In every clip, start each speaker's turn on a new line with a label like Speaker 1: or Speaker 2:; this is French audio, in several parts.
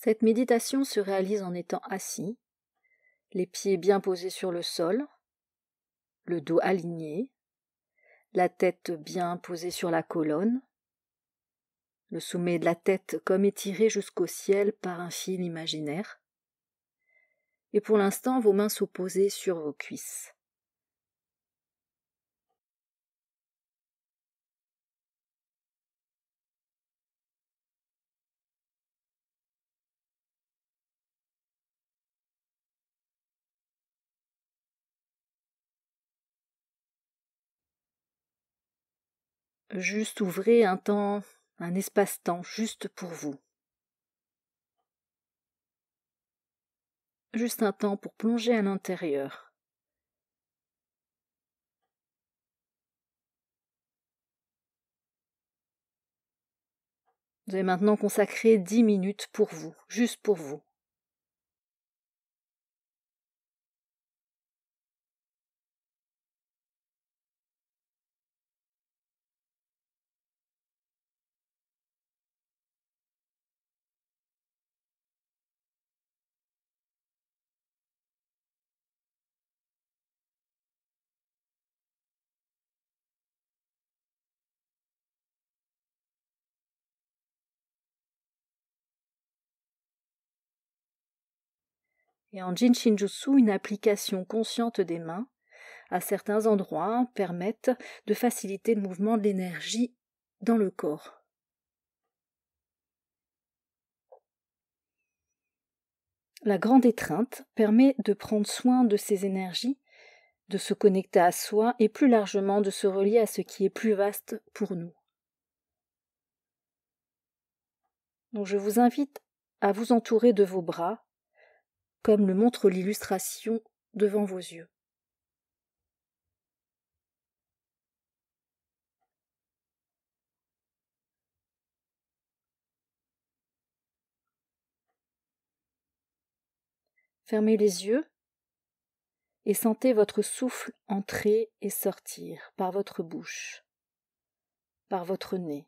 Speaker 1: Cette méditation se réalise en étant assis, les pieds bien posés sur le sol, le dos aligné, la tête bien posée sur la colonne, le sommet de la tête comme étiré jusqu'au ciel par un fil imaginaire, et pour l'instant vos mains sont posées sur vos cuisses. Juste ouvrez un espace-temps juste pour vous. Juste un temps pour plonger à l'intérieur. Vous allez maintenant consacrer 10 minutes pour vous, juste pour vous. Et en Jin Shinjutsu, une application consciente des mains à certains endroits permettent de faciliter le mouvement de l'énergie dans le corps. La grande étreinte permet de prendre soin de ces énergies, de se connecter à soi et plus largement de se relier à ce qui est plus vaste pour nous. Donc je vous invite à vous entourer de vos bras, comme le montre l'illustration devant vos yeux. Fermez les yeux et sentez votre souffle entrer et sortir par votre bouche, par votre nez.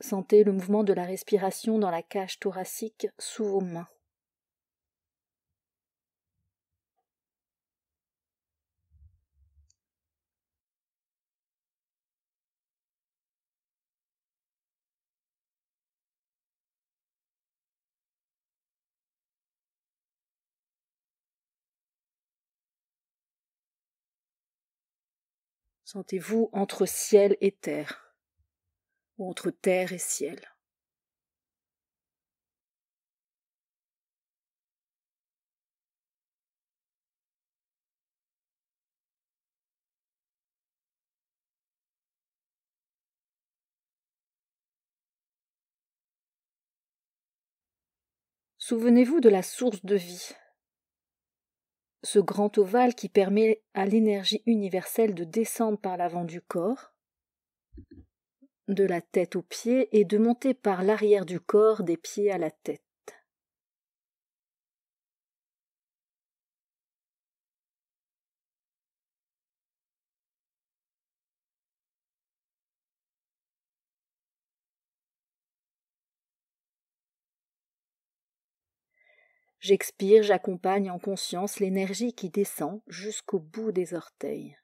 Speaker 1: Sentez le mouvement de la respiration dans la cage thoracique sous vos mains. Sentez-vous entre ciel et terre, ou entre terre et ciel. Souvenez-vous de la source de vie, ce grand ovale qui permet à l'énergie universelle de descendre par l'avant du corps, de la tête aux pieds et de monter par l'arrière du corps des pieds à la tête. J'expire, j'accompagne en conscience l'énergie qui descend jusqu'au bout des orteils.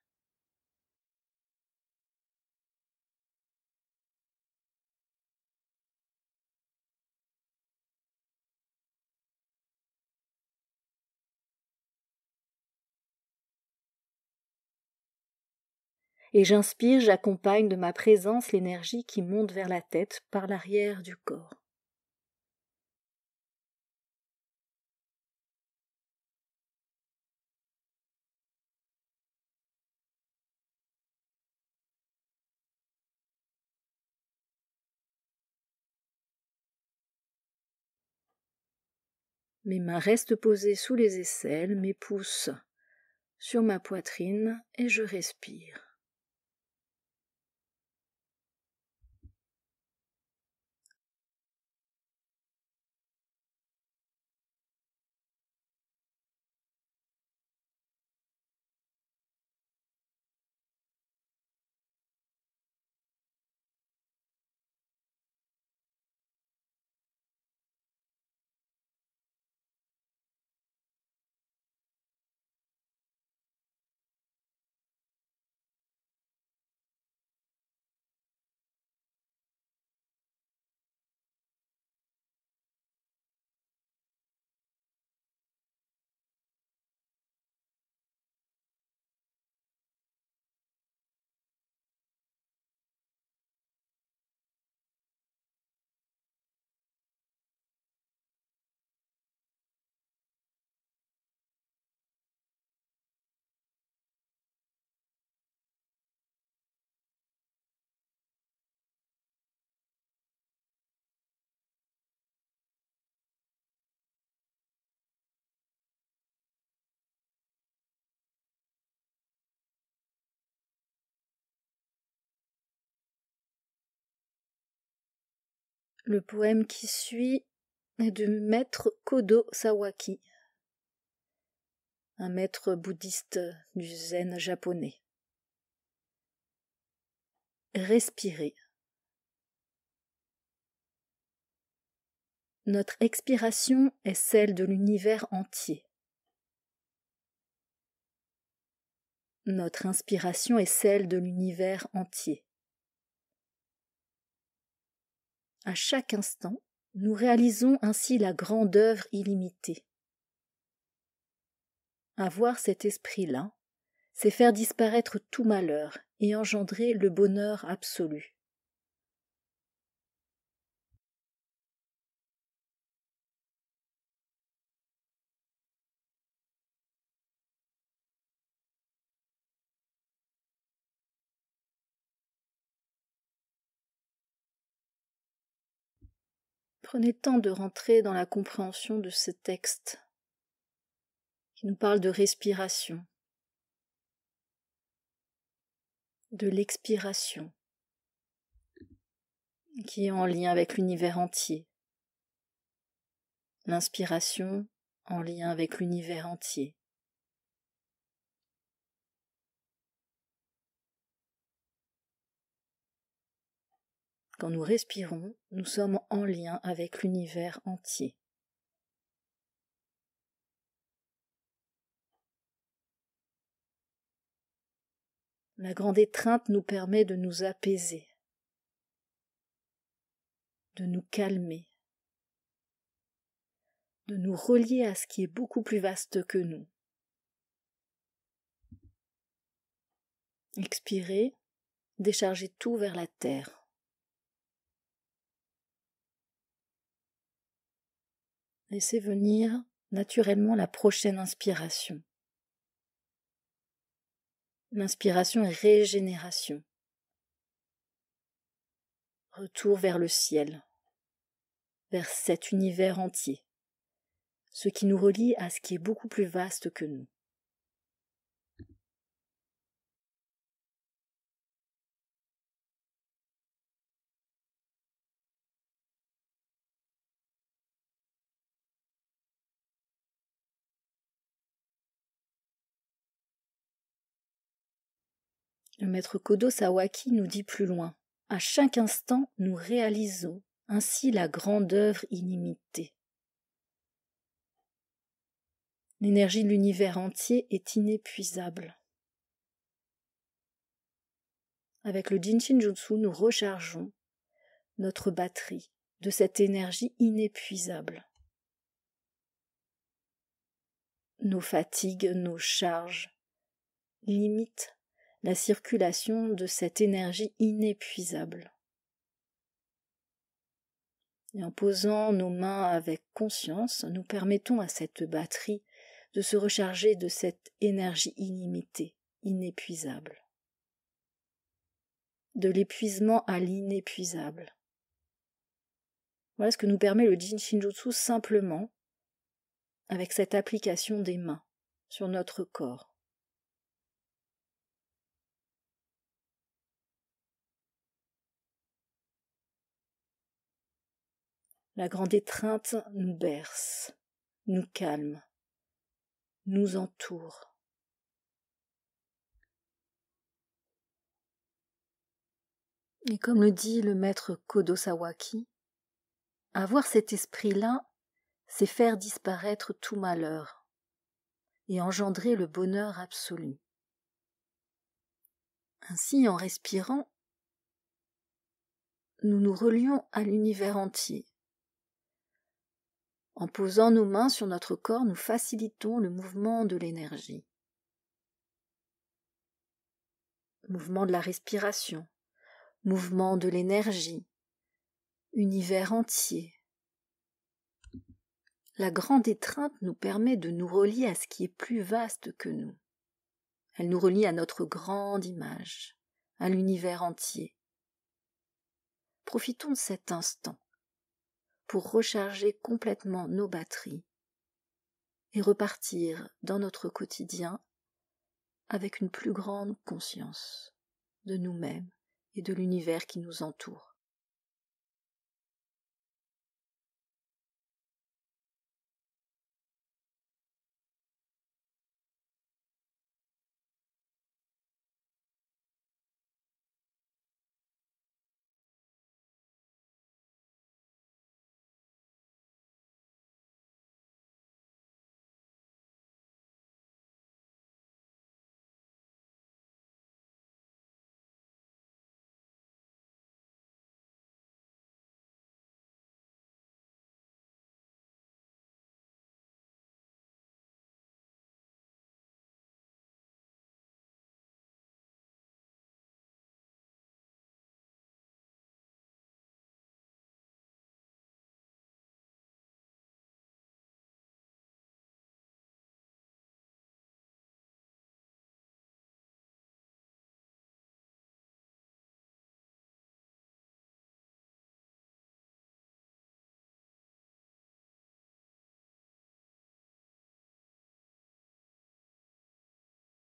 Speaker 1: Et j'inspire, j'accompagne de ma présence l'énergie qui monte vers la tête par l'arrière du corps. Mes mains restent posées sous les aisselles, mes pouces sur ma poitrine et je respire. Le poème qui suit est de Maître Kodo Sawaki, un maître bouddhiste du zen japonais. Respirez. Notre expiration est celle de l'univers entier. Notre inspiration est celle de l'univers entier. À chaque instant, nous réalisons ainsi la grande œuvre illimitée. Avoir cet esprit-là, c'est faire disparaître tout malheur et engendrer le bonheur absolu. Prenez le temps de rentrer dans la compréhension de ce texte qui nous parle de respiration, de l'expiration, qui est en lien avec l'univers entier, l'inspiration en lien avec l'univers entier. Quand nous respirons, nous sommes en lien avec l'univers entier. La grande étreinte nous permet de nous apaiser, de nous calmer, de nous relier à ce qui est beaucoup plus vaste que nous. Expirez, déchargez tout vers la terre. Laissez venir naturellement la prochaine inspiration. L'inspiration est régénération. Retour vers le ciel, vers cet univers entier, ce qui nous relie à ce qui est beaucoup plus vaste que nous. Le maître Kodo Sawaki nous dit plus loin, « À chaque instant, nous réalisons ainsi la grande œuvre illimitée. L'énergie de l'univers entier est inépuisable. Avec le Jinshin Jutsu, nous rechargeons notre batterie de cette énergie inépuisable. Nos fatigues, nos charges limitent la circulation de cette énergie inépuisable. Et en posant nos mains avec conscience, nous permettons à cette batterie de se recharger de cette énergie illimitée, inépuisable. De l'épuisement à l'inépuisable. Voilà ce que nous permet le Jinshin Jutsu simplement avec cette application des mains sur notre corps. La grande étreinte nous berce, nous calme, nous entoure. Et comme le dit le maître Kodo Sawaki, avoir cet esprit-là, c'est faire disparaître tout malheur et engendrer le bonheur absolu. Ainsi, en respirant, nous nous relions à l'univers entier. En posant nos mains sur notre corps, nous facilitons le mouvement de l'énergie. Mouvement de la respiration, mouvement de l'énergie, univers entier. La grande étreinte nous permet de nous relier à ce qui est plus vaste que nous. Elle nous relie à notre grande image, à l'univers entier. Profitons de cet instant pour recharger complètement nos batteries et repartir dans notre quotidien avec une plus grande conscience de nous-mêmes et de l'univers qui nous entoure.